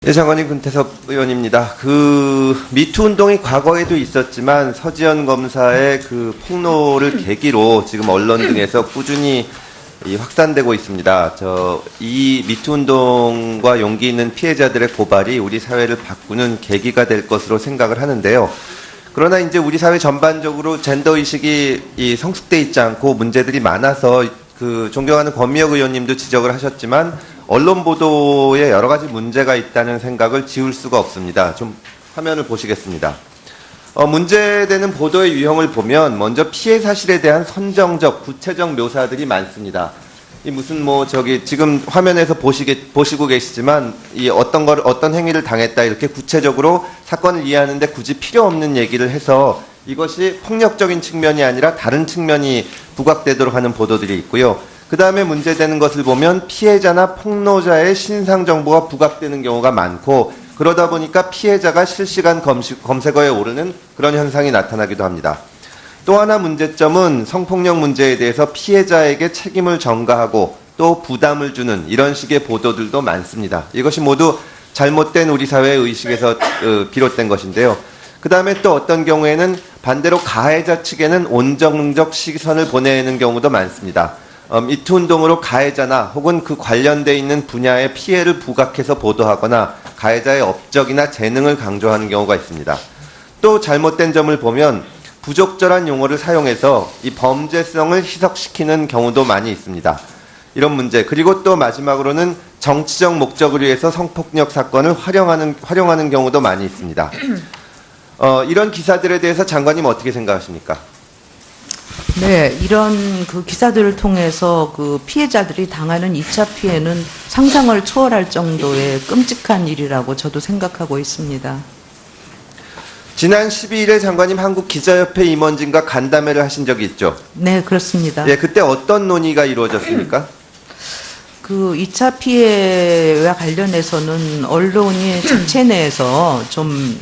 예, 장관님, 금태섭 의원입니다. 미투 운동이 과거에도 있었지만 서지현 검사의 폭로를 계기로 지금 언론 등에서 꾸준히 확산되고 있습니다. 이 미투 운동과 용기 있는 피해자들의 고발이 우리 사회를 바꾸는 계기가 될 것으로 생각을 하는데요. 그러나 이제 우리 사회 전반적으로 젠더 의식이 성숙돼 있지 않고 문제들이 많아서 존경하는 권미혁 의원님도 지적을 하셨지만 언론 보도에 여러 가지 문제가 있다는 생각을 지울 수가 없습니다. 좀 화면을 보시겠습니다. 문제되는 보도의 유형을 보면 먼저 피해 사실에 대한 선정적, 구체적 묘사들이 많습니다. 지금 화면에서 보시고 계시지만 어떤 행위를 당했다 이렇게 구체적으로 사건을 이해하는데 굳이 필요 없는 얘기를 해서 이것이 폭력적인 측면이 아니라 다른 측면이 부각되도록 하는 보도들이 있고요. 그 다음에 문제되는 것을 보면 피해자나 폭로자의 신상 정보가 부각되는 경우가 많고 그러다 보니까 피해자가 실시간 검색어에 오르는 그런 현상이 나타나기도 합니다. 또 하나 문제점은 성폭력 문제에 대해서 피해자에게 책임을 전가하고 또 부담을 주는 이런 식의 보도들도 많습니다. 이것이 모두 잘못된 우리 사회의 의식에서 비롯된 것인데요. 그 다음에 또 어떤 경우에는 반대로 가해자 측에는 온정적 시선을 보내는 경우도 많습니다. 미투 운동으로 가해자나 혹은 그 관련돼 있는 분야의 피해를 부각해서 보도하거나 가해자의 업적이나 재능을 강조하는 경우가 있습니다. 또 잘못된 점을 보면 부적절한 용어를 사용해서 이 범죄성을 희석시키는 경우도 많이 있습니다. 이런 문제. 그리고 또 마지막으로는 정치적 목적을 위해서 성폭력 사건을 활용하는 경우도 많이 있습니다. 이런 기사들에 대해서 장관님 어떻게 생각하십니까? 네, 이런 기사들을 통해서 피해자들이 당하는 2차 피해는 상상을 초월할 정도의 끔찍한 일이라고 저도 생각하고 있습니다. 지난 12일에 장관님 한국기자협회 임원진과 간담회를 하신 적이 있죠? 네, 그렇습니다. 예, 그때 어떤 논의가 이루어졌습니까? 2차 피해와 관련해서는 언론이 자체 내에서 좀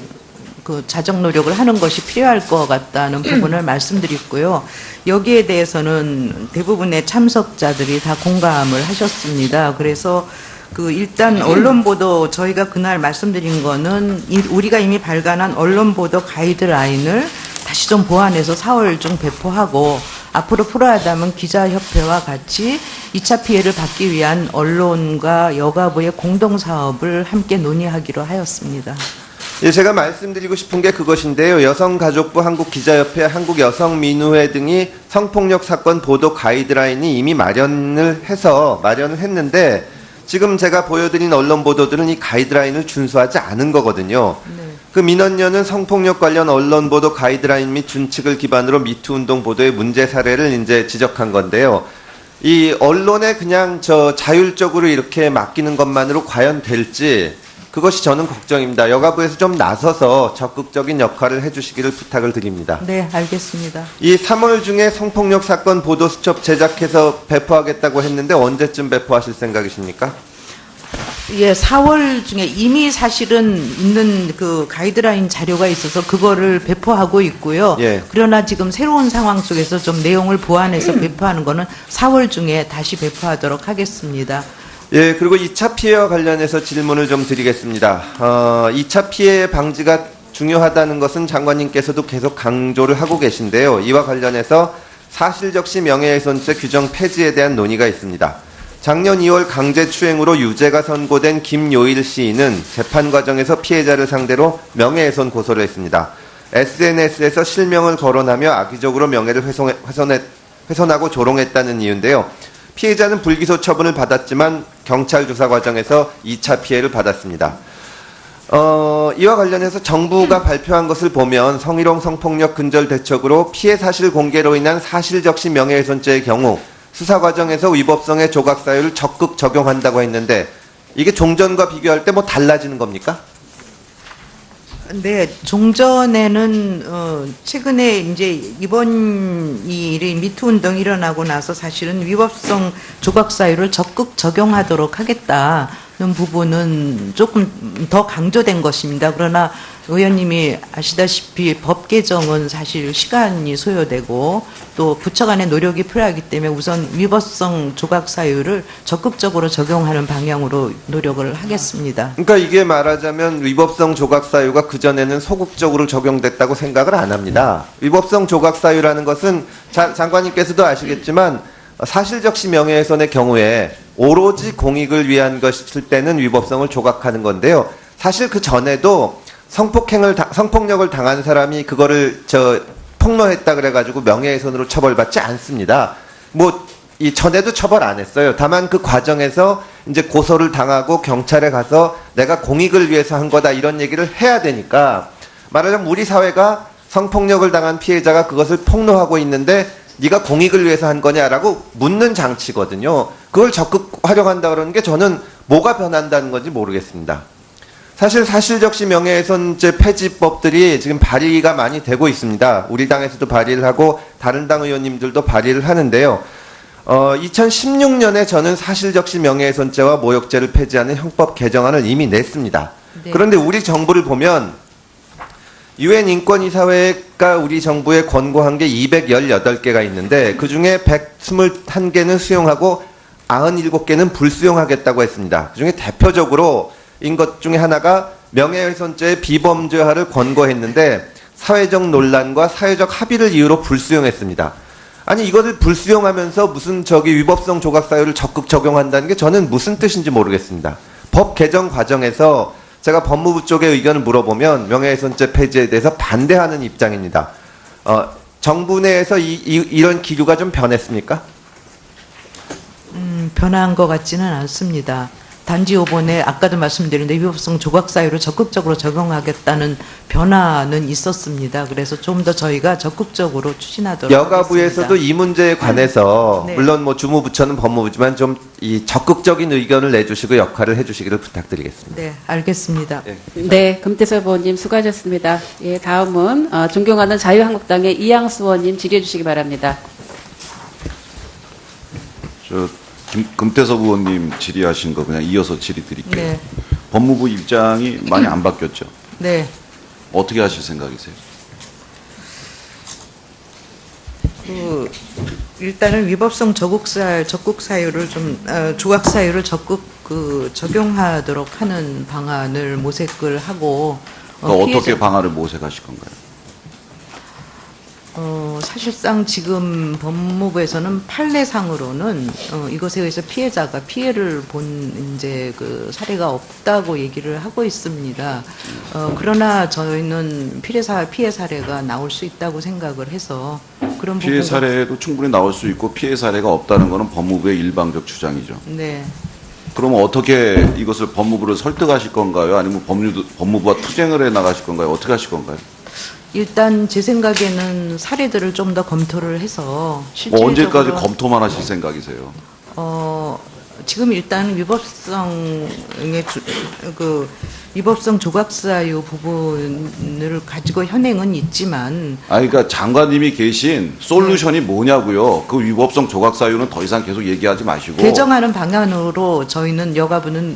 자정 노력을 하는 것이 필요할 것 같다는 부분을 말씀드렸고요. 여기에 대해서는 대부분의 참석자들이 다 공감을 하셨습니다. 그래서 일단 언론 보도 저희가 그날 말씀드린 거는 우리가 이미 발간한 언론 보도 가이드라인을 다시 좀 보완해서 4월 중 배포하고 앞으로 풀어야 한다면 기자협회와 같이 2차 피해를 받기 위한 언론과 여가부의 공동사업을 함께 논의하기로 하였습니다. 예, 제가 말씀드리고 싶은 게 그것인데요. 여성가족부, 한국기자협회, 한국여성민우회 등이 성폭력 사건 보도 가이드라인이 이미 마련을 했는데 지금 제가 보여드린 언론 보도들은 이 가이드라인을 준수하지 않은 거거든요. 네. 민원연은 성폭력 관련 언론 보도 가이드라인 및 준칙을 기반으로 미투 운동 보도의 문제 사례를 이제 지적한 건데요. 이 언론에 그냥 자율적으로 이렇게 맡기는 것만으로 과연 될지 그것이 저는 걱정입니다. 여가부에서 좀 나서서 적극적인 역할을 해주시기를 부탁을 드립니다. 네, 알겠습니다. 이 3월 중에 성폭력 사건 보도 수첩 제작해서 배포하겠다고 했는데 언제쯤 배포하실 생각이십니까? 예, 4월 중에 이미 사실은 있는 가이드라인 자료가 있어서 그거를 배포하고 있고요. 예. 그러나 지금 새로운 상황 속에서 좀 내용을 보완해서 배포하는 거는 4월 중에 다시 배포하도록 하겠습니다. 예, 그리고 2차 피해와 관련해서 질문을 좀 드리겠습니다. 2차 피해 방지가 중요하다는 것은 장관님께서도 계속 강조를 하고 계신데요. 이와 관련해서 사실적시 명예훼손죄 규정 폐지에 대한 논의가 있습니다. 작년 2월 강제추행으로 유죄가 선고된 김요일 시인은 재판 과정에서 피해자를 상대로 명예훼손 고소를 했습니다. SNS에서 실명을 거론하며 악의적으로 명예를 훼손하고 조롱했다는 이유인데요. 피해자는 불기소 처분을 받았지만 경찰 조사 과정에서 2차 피해를 받았습니다. 이와 관련해서 정부가 발표한 것을 보면 성희롱 성폭력 근절 대책으로 피해 사실 공개로 인한 사실적시 명예훼손죄의 경우 수사 과정에서 위법성의 조각 사유를 적극 적용한다고 했는데 이게 종전과 비교할 때 달라지는 겁니까? 네, 종전에는 최근에 이제 이번 일이 미투 운동이 일어나고 나서 사실은 위법성 조각 사유를 적극 적용하도록 하겠다는 부분은 조금 더 강조된 것입니다. 그러나 의원님이 아시다시피 법 개정은 사실 시간이 소요되고 또 부처 간의 노력이 필요하기 때문에 우선 위법성 조각 사유를 적극적으로 적용하는 방향으로 노력을 하겠습니다. 그러니까 이게 말하자면 위법성 조각 사유가 그전에는 소극적으로 적용됐다고 생각을 안 합니다. 위법성 조각 사유라는 것은 장관님께서도 아시겠지만 사실적시 명예훼손의 경우에 오로지 공익을 위한 것일 때는 위법성을 조각하는 건데요. 사실 그 전에도 성폭력을 당한 사람이 그거를 폭로했다 그래가지고 명예훼손으로 처벌받지 않습니다. 뭐 이 전에도 처벌 안 했어요. 다만 그 과정에서 이제 고소를 당하고 경찰에 가서 내가 공익을 위해서 한 거다 이런 얘기를 해야 되니까 말하자면 우리 사회가 성폭력을 당한 피해자가 그것을 폭로하고 있는데 네가 공익을 위해서 한 거냐라고 묻는 장치거든요. 그걸 적극 활용한다 그러는 게 저는 뭐가 변한다는 건지 모르겠습니다. 사실 사실적시 명예훼손죄 폐지법들이 지금 발의가 많이 되고 있습니다. 우리 당에서도 발의를 하고 다른 당 의원님들도 발의를 하는데요. 2016년에 저는 사실적시 명예훼손죄와 모욕죄를 폐지하는 형법 개정안을 이미 냈습니다. 네. 그런데 우리 정부를 보면 유엔 인권이사회가 우리 정부에 권고한 게 218개가 있는데 그중에 121개는 수용하고 97개는 불수용하겠다고 했습니다. 그중에 대표적으로 인 것 중에 하나가 명예훼손죄의 비범죄화를 권고했는데 사회적 논란과 사회적 합의를 이유로 불수용했습니다. 아니 이것을 불수용하면서 무슨 위법성 조각 사유를 적극 적용한다는 게 저는 무슨 뜻인지 모르겠습니다. 법 개정 과정에서 제가 법무부 쪽의 의견을 물어보면 명예훼손죄 폐지에 대해서 반대하는 입장입니다. 정부 내에서 이런 기류가 좀 변했습니까? 변한 것 같지는 않습니다. 단지 이번에 아까도 말씀드렸는데 위법성 조각 사유를 적극적으로 적용하겠다는 변화는 있었습니다. 그래서 좀 더 저희가 적극적으로 추진하도록 여가부에서도 하겠습니다. 이 문제에 관해서 네. 물론 뭐 주무부처는 법무부지만 좀 이 적극적인 의견을 내주시고 역할을 해주시기를 부탁드리겠습니다. 네, 알겠습니다. 네. 네, 금태섭 의원님 수고하셨습니다. 예, 다음은 존경하는 자유한국당의 이양수 의원님 질의해 주시기 바랍니다. 금태섭 의원님 질의하신 거 그냥 이어서 질의 드릴게요. 네. 법무부 입장이 많이 안 바뀌었죠. 네. 어떻게 하실 생각이세요? 일단은 위법성 적극 사유를 조각 사유를 적극 적용하도록 하는 방안을 모색을 하고 어떻게 방안을 모색하실 건가요? 사실상 지금 법무부에서는 판례상으로는 이것에 의해서 피해자가 피해를 본 이제 그 사례가 없다고 얘기를 하고 있습니다. 그러나 저희는 피해 사례가 나올 수 있다고 생각을 해서 그런 피해 부분과- 사례도 충분히 나올 수 있고 피해 사례가 없다는 것은 법무부의 일방적 주장이죠. 네. 그러면 어떻게 이것을 법무부를 설득하실 건가요? 아니면 법무부와 투쟁을 해 나가실 건가요? 어떻게 하실 건가요? 일단 제 생각에는 사례들을 좀 더 검토를 해서 실질적으로 언제까지 검토만 하실 생각이세요? 지금 일단 위법성 조각 사유 부분을 가지고 현행은 있지만 그러니까 장관님이 계신 솔루션이 뭐냐고요? 그 위법성 조각 사유는 더 이상 계속 얘기하지 마시고 개정하는 방안으로 저희는 여가부는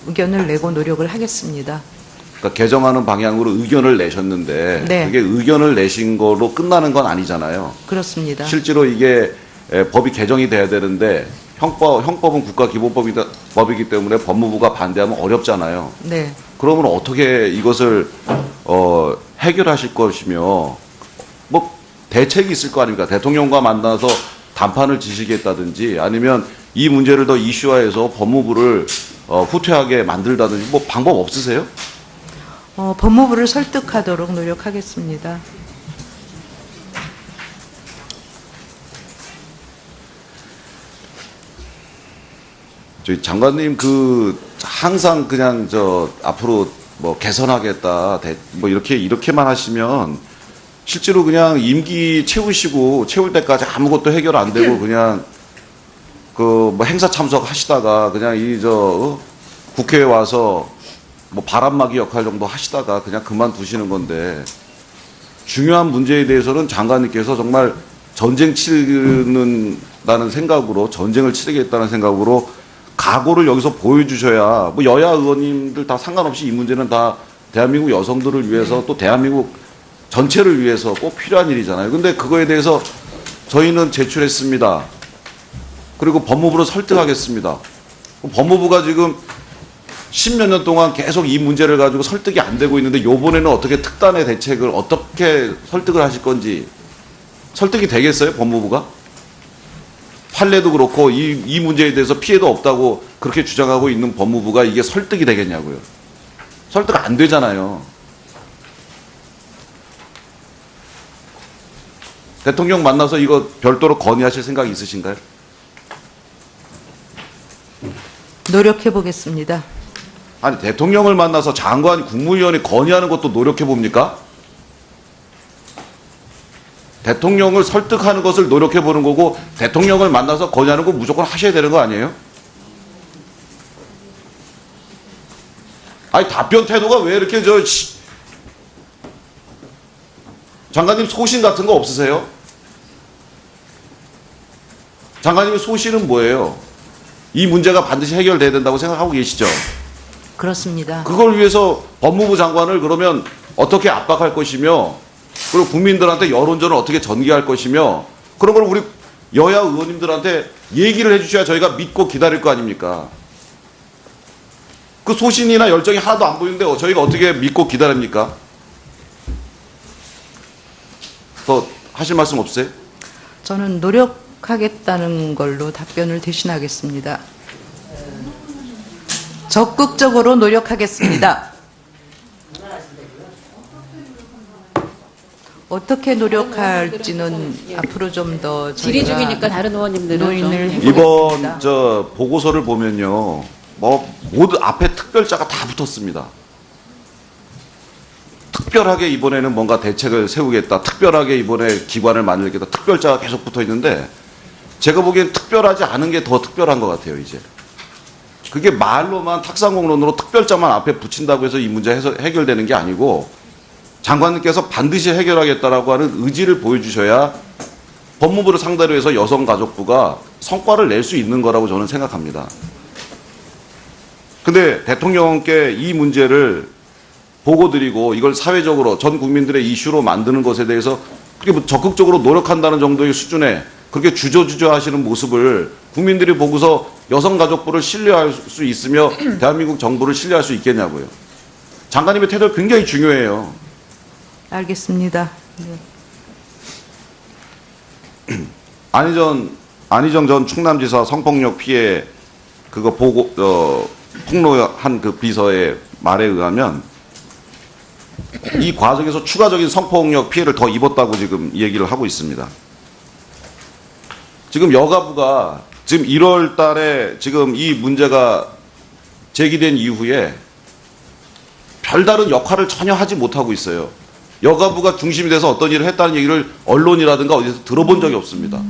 의견을 내고 노력을 하겠습니다. 그러니까 개정하는 방향으로 의견을 내셨는데 네. 그게 의견을 내신 거로 끝나는 건 아니잖아요. 그렇습니다. 실제로 이게 법이 개정이 돼야 되는데 형법은 국가기본법이기 때문에 법무부가 반대하면 어렵잖아요. 네. 그러면 어떻게 이것을 해결하실 것이며 뭐 대책이 있을 거 아닙니까? 대통령과 만나서 담판을 지시겠다든지 아니면 이 문제를 더 이슈화해서 법무부를 후퇴하게 만들다든지 뭐 방법 없으세요? 법무부를 설득하도록 노력하겠습니다. 저희 장관님 항상 그냥 앞으로 뭐 개선하겠다 뭐 이렇게만 하시면 실제로 그냥 임기 채울 때까지 아무것도 해결 안 되고 그냥 뭐 행사 참석하시다가 그냥 국회에 와서 뭐 바람막이 역할 정도 하시다가 그냥 그만두시는 건데 중요한 문제에 대해서는 장관님께서 정말 전쟁을 치르겠다는 생각으로 각오를 여기서 보여주셔야 뭐 여야 의원님들 다 상관없이 이 문제는 다 대한민국 여성들을 위해서 또 대한민국 전체를 위해서 꼭 필요한 일이잖아요. 근데 그거에 대해서 저희는 제출했습니다. 그리고 법무부로 설득하겠습니다. 법무부가 지금 10몇 년 동안 계속 이 문제를 가지고 설득이 안 되고 있는데 요번에는 어떻게 특단의 대책을 어떻게 설득을 하실 건지 설득이 되겠어요? 법무부가? 판례도 그렇고 이 문제에 대해서 피해도 없다고 그렇게 주장하고 있는 법무부가 이게 설득이 되겠냐고요. 설득 안 되잖아요. 대통령 만나서 이거 별도로 건의하실 생각 있으신가요? 노력해 보겠습니다. 아니 대통령을 만나서 장관 국무위원이 건의하는 것도 노력해 봅니까? 대통령을 설득하는 것을 노력해 보는 거고 대통령을 만나서 건의하는 거 무조건 하셔야 되는 거 아니에요? 아니 답변 태도가 왜 이렇게 장관님 소신 같은 거 없으세요? 장관님의 소신은 뭐예요? 이 문제가 반드시 해결돼야 된다고 생각하고 계시죠? 그렇습니다. 그걸 위해서 법무부 장관을 그러면 어떻게 압박할 것이며 그리고 국민들한테 여론전을 어떻게 전개할 것이며 그런 걸 우리 여야 의원님들한테 얘기를 해주셔야 저희가 믿고 기다릴 거 아닙니까? 그 소신이나 열정이 하나도 안 보이는데 저희가 어떻게 믿고 기다립니까? 더 하실 말씀 없으세요? 저는 노력하겠다는 걸로 답변을 대신하겠습니다. 적극적으로 노력하겠습니다. 어떻게 노력할지는 앞으로 좀 더 질의 저희가 중이니까 다른 의원님들은 논의를 좀. 이번 보고서를 보면요, 모두 앞에 특별자가 다 붙었습니다. 특별하게 이번에는 뭔가 대책을 세우겠다, 특별하게 이번에 기관을 만들겠다, 특별자가 계속 붙어 있는데 제가 보기엔 특별하지 않은 게 더 특별한 것 같아요. 이제 그게 말로만 탁상공론으로 특별자만 앞에 붙인다고 해서 이 문제 해결되는 게 아니고 장관님께서 반드시 해결하겠다라고 하는 의지를 보여주셔야 법무부를 상대로 해서 여성가족부가 성과를 낼 수 있는 거라고 저는 생각합니다. 근데 대통령께 이 문제를 보고드리고 이걸 사회적으로 전 국민들의 이슈로 만드는 것에 대해서 그렇게 적극적으로 노력한다는 정도의 수준에 그렇게 주저주저 하시는 모습을 국민들이 보고서 여성가족부를 신뢰할 수 있으며 대한민국 정부를 신뢰할 수 있겠냐고요. 장관님의 태도가 굉장히 중요해요. 알겠습니다. 네. 안희정 전 충남지사 성폭력 피해 그거 폭로한 그 비서의 말에 의하면 이 과정에서 추가적인 성폭력 피해를 더 입었다고 지금 얘기를 하고 있습니다. 지금 여가부가 지금 1월 달에 지금 이 문제가 제기된 이후에 별다른 역할을 전혀 하지 못하고 있어요. 여가부가 중심이 돼서 어떤 일을 했다는 얘기를 언론이라든가 어디서 들어본 적이 없습니다.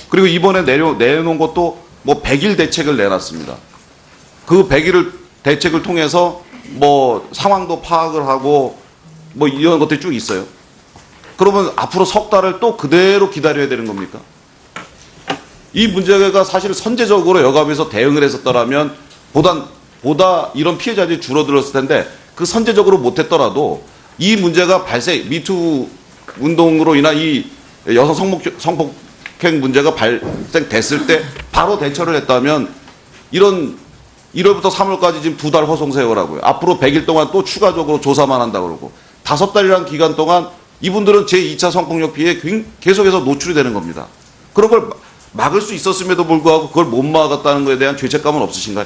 그리고 이번에 내놓은 것도 100일 대책을 내놨습니다. 그 100일 대책을 통해서 상황도 파악을 하고 이런 것들이 쭉 있어요. 그러면 앞으로 석 달을 또 그대로 기다려야 되는 겁니까? 이 문제가 사실 선제적으로 여가부에서 대응을 했었더라면 보다 이런 피해자들이 줄어들었을 텐데 그 선제적으로 못했더라도 이 문제가 미투 운동으로 인한 이 여성 성폭행 문제가 발생됐을 때 바로 대처를 했다면 1월부터 3월까지 지금 2달 허송 세월하고요. 앞으로 100일 동안 또 추가적으로 조사만 한다고 그러고 5달이라는 기간 동안 이분들은 제2차 성폭력 피해에 계속해서 노출이 되는 겁니다. 그런 걸 막을 수 있었음에도 불구하고 그걸 못 막았다는 것에 대한 죄책감은 없으신가요?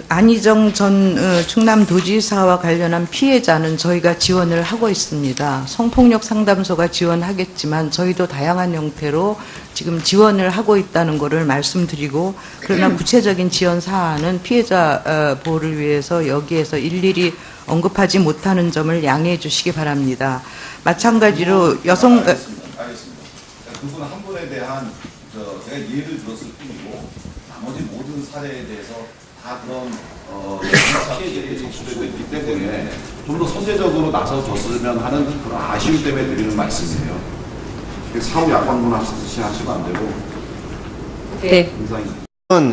안희정 전 충남도지사와 관련한 피해자는 저희가 지원을 하고 있습니다. 성폭력 상담소가 지원하겠지만 저희도 다양한 형태로 지금 지원을 하고 있다는 것을 말씀드리고 그러나 구체적인 지원 사안은 피해자 보호를 위해서 여기에서 일일이 언급하지 못하는 점을 양해해 주시기 바랍니다. 마찬가지로 알겠습니다. 그분 한 분에 대한 제가 예를 들었을 뿐이고 나머지 모든 사례에 대해서 다 그런 피해자들이 적시되고 있기 때문에 좀 더 선제적으로 나서줬으면 하는 그런 아쉬움 때문에 드리는 말씀이에요. 사후 약관문 하시면 안 되고. 네.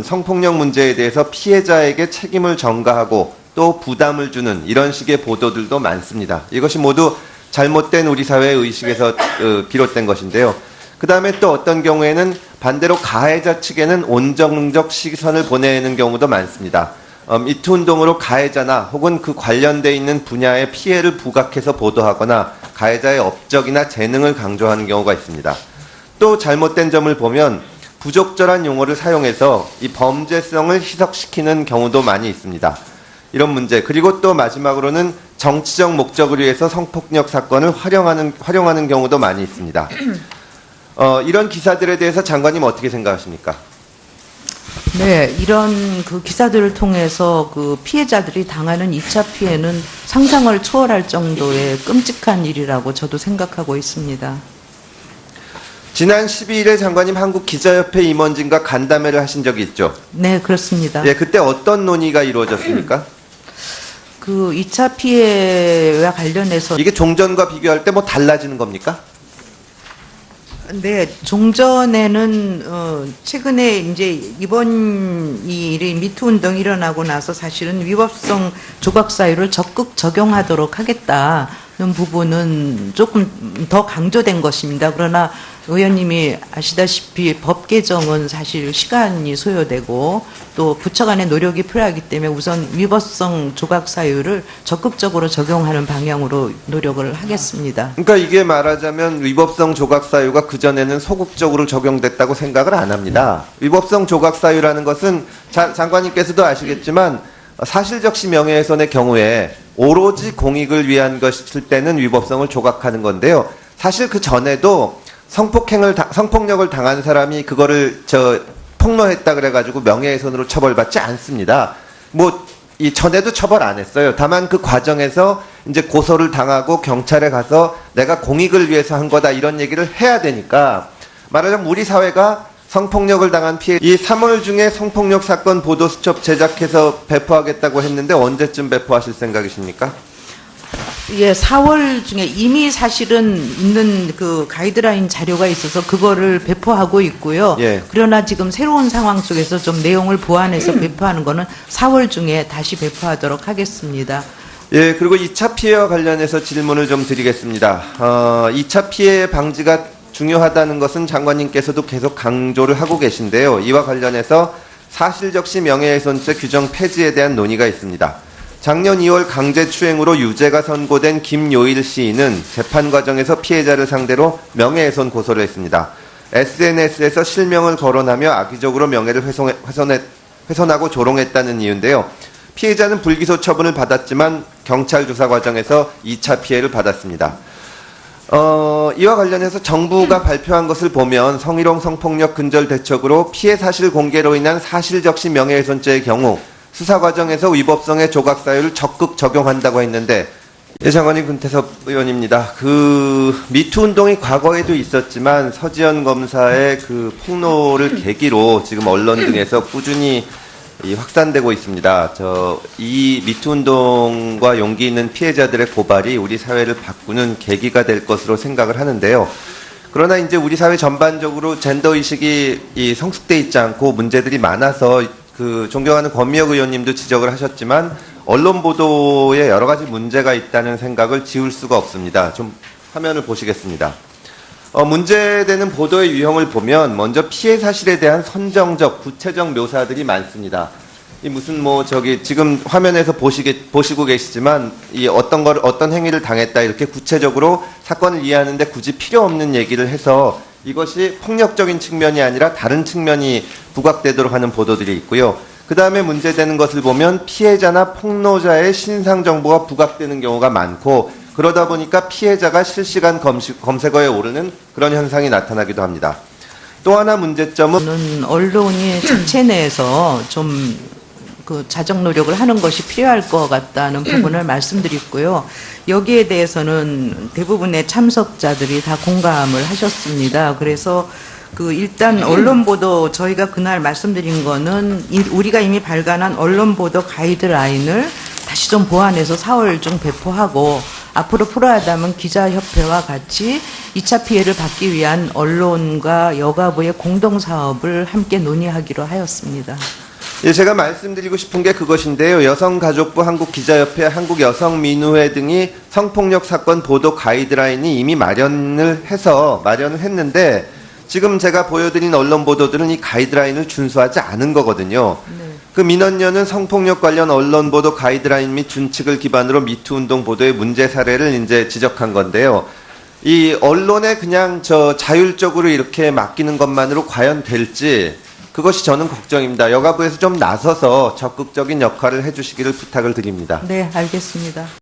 성폭력 문제에 대해서 피해자에게 책임을 전가하고 또 부담을 주는 이런 식의 보도들도 많습니다. 이것이 모두 잘못된 우리 사회의 의식에서 비롯된 것인데요. 그 다음에 또 어떤 경우에는 반대로 가해자 측에는 온정적 시선을 보내는 경우도 많습니다. 미투 운동으로 가해자나 혹은 그 관련돼 있는 분야의 피해를 부각해서 보도하거나 가해자의 업적이나 재능을 강조하는 경우가 있습니다. 또 잘못된 점을 보면 부적절한 용어를 사용해서 이 범죄성을 희석시키는 경우도 많이 있습니다. 이런 문제, 그리고 또 마지막으로는 정치적 목적을 위해서 성폭력 사건을 활용하는 경우도 많이 있습니다. 이런 기사들에 대해서 장관님 어떻게 생각하십니까? 네, 이런 그 기사들을 통해서 그 피해자들이 당하는 2차 피해는 상상을 초월할 정도의 끔찍한 일이라고 저도 생각하고 있습니다. 지난 12일에 장관님 한국기자협회 임원진과 간담회를 하신 적이 있죠? 네, 그렇습니다. 예, 그때 어떤 논의가 이루어졌습니까? 그 2차 피해와 관련해서 이게 종전과 비교할 때 뭐 달라지는 겁니까? 네, 종전에는 최근에 이제 이번 이 일이 미투 운동이 일어나고 나서 사실은 위법성 조각 사유를 적극 적용하도록 하겠다는 부분은 조금 더 강조된 것입니다. 그러나 의원님이 아시다시피 법 개정은 사실 시간이 소요되고 또 부처 간의 노력이 필요하기 때문에 우선 위법성 조각 사유를 적극적으로 적용하는 방향으로 노력을 하겠습니다. 그러니까 이게 말하자면 위법성 조각 사유가 그전에는 소극적으로 적용됐다고 생각을 안 합니다. 위법성 조각 사유라는 것은 장관님께서도 아시겠지만 사실적시 명예훼손의 경우에 오로지 공익을 위한 것일 때는 위법성을 조각하는 건데요. 사실 그 전에도 성폭력을 당한 사람이 그거를 폭로했다 그래가지고 명예훼손으로 처벌받지 않습니다. 이 전에도 처벌 안 했어요. 다만 그 과정에서 이제 고소를 당하고 경찰에 가서 내가 공익을 위해서 한 거다 이런 얘기를 해야 되니까 말하자면 우리 사회가 성폭력을 당한 피해, 이 3월 중에 성폭력 사건 보도 수첩 제작해서 배포하겠다고 했는데 언제쯤 배포하실 생각이십니까? 예, 4월 중에 이미 사실은 있는 그 가이드라인 자료가 있어서 그거를 배포하고 있고요. 예. 그러나 지금 새로운 상황 속에서 좀 내용을 보완해서 배포하는 거는 4월 중에 다시 배포하도록 하겠습니다. 예, 그리고 2차 피해와 관련해서 질문을 좀 드리겠습니다. 2차 피해 방지가 중요하다는 것은 장관님께서도 계속 강조를 하고 계신데요. 이와 관련해서 사실적시 명예훼손죄 규정 폐지에 대한 논의가 있습니다. 작년 2월 강제추행으로 유죄가 선고된 김요일 시인은 재판 과정에서 피해자를 상대로 명예훼손 고소를 했습니다. SNS에서 실명을 거론하며 악의적으로 명예를 훼손하고 조롱했다는 이유인데요. 피해자는 불기소 처분을 받았지만 경찰 조사 과정에서 2차 피해를 받았습니다. 이와 관련해서 정부가 발표한 것을 보면 성희롱 성폭력 근절 대책으로 피해 사실 공개로 인한 사실적시 명예훼손죄의 경우 수사 과정에서 위법성의 조각 사유를 적극 적용한다고 했는데, 예, 장관님, 금태섭 의원입니다. 그 미투 운동이 과거에도 있었지만 서지현 검사의 그 폭로를 계기로 지금 언론 등에서 꾸준히 확산되고 있습니다. 이 미투 운동과 용기 있는 피해자들의 고발이 우리 사회를 바꾸는 계기가 될 것으로 생각을 하는데요. 그러나 이제 우리 사회 전반적으로 젠더 의식이 성숙돼 있지 않고 문제들이 많아서 그 존경하는 권미혁 의원님도 지적을 하셨지만 언론 보도에 여러 가지 문제가 있다는 생각을 지울 수가 없습니다. 좀 화면을 보시겠습니다. 문제되는 보도의 유형을 보면 먼저 피해 사실에 대한 선정적, 구체적 묘사들이 많습니다. 이 무슨 지금 화면에서 보시고 계시지만 이 어떤 행위를 당했다 이렇게 구체적으로 사건을 이해하는데 굳이 필요 없는 얘기를 해서 이것이 폭력적인 측면이 아니라 다른 측면이 부각되도록 하는 보도들이 있고요. 그 다음에 문제되는 것을 보면 피해자나 폭로자의 신상 정보가 부각되는 경우가 많고 그러다 보니까 피해자가 실시간 검색어에 오르는 그런 현상이 나타나기도 합니다. 또 하나 문제점은 언론이 자체 내에서 좀 그 자정 노력을 하는 것이 필요할 것 같다는 부분을 말씀드렸고요. 여기에 대해서는 대부분의 참석자들이 다 공감을 하셨습니다. 그래서 일단 언론 보도 저희가 그날 말씀드린 거는 우리가 이미 발간한 언론 보도 가이드라인을 다시 좀 보완해서 4월 중 배포하고 앞으로 필요하다면 기자협회와 같이 2차 피해를 받기 위한 언론과 여가부의 공동사업을 함께 논의하기로 하였습니다. 예, 제가 말씀드리고 싶은 게 그것인데요. 여성가족부, 한국기자협회, 한국여성민우회 등이 성폭력 사건 보도 가이드라인이 이미 마련을 했는데 지금 제가 보여드린 언론 보도들은 이 가이드라인을 준수하지 않은 거거든요. 그 민원연은 성폭력 관련 언론 보도 가이드라인 및 준칙을 기반으로 미투 운동 보도의 문제 사례를 이제 지적한 건데요. 이 언론에 그냥 자율적으로 이렇게 맡기는 것만으로 과연 될지 그것이 저는 걱정입니다. 여가부에서 좀 나서서 적극적인 역할을 해주시기를 부탁을 드립니다. 네, 알겠습니다.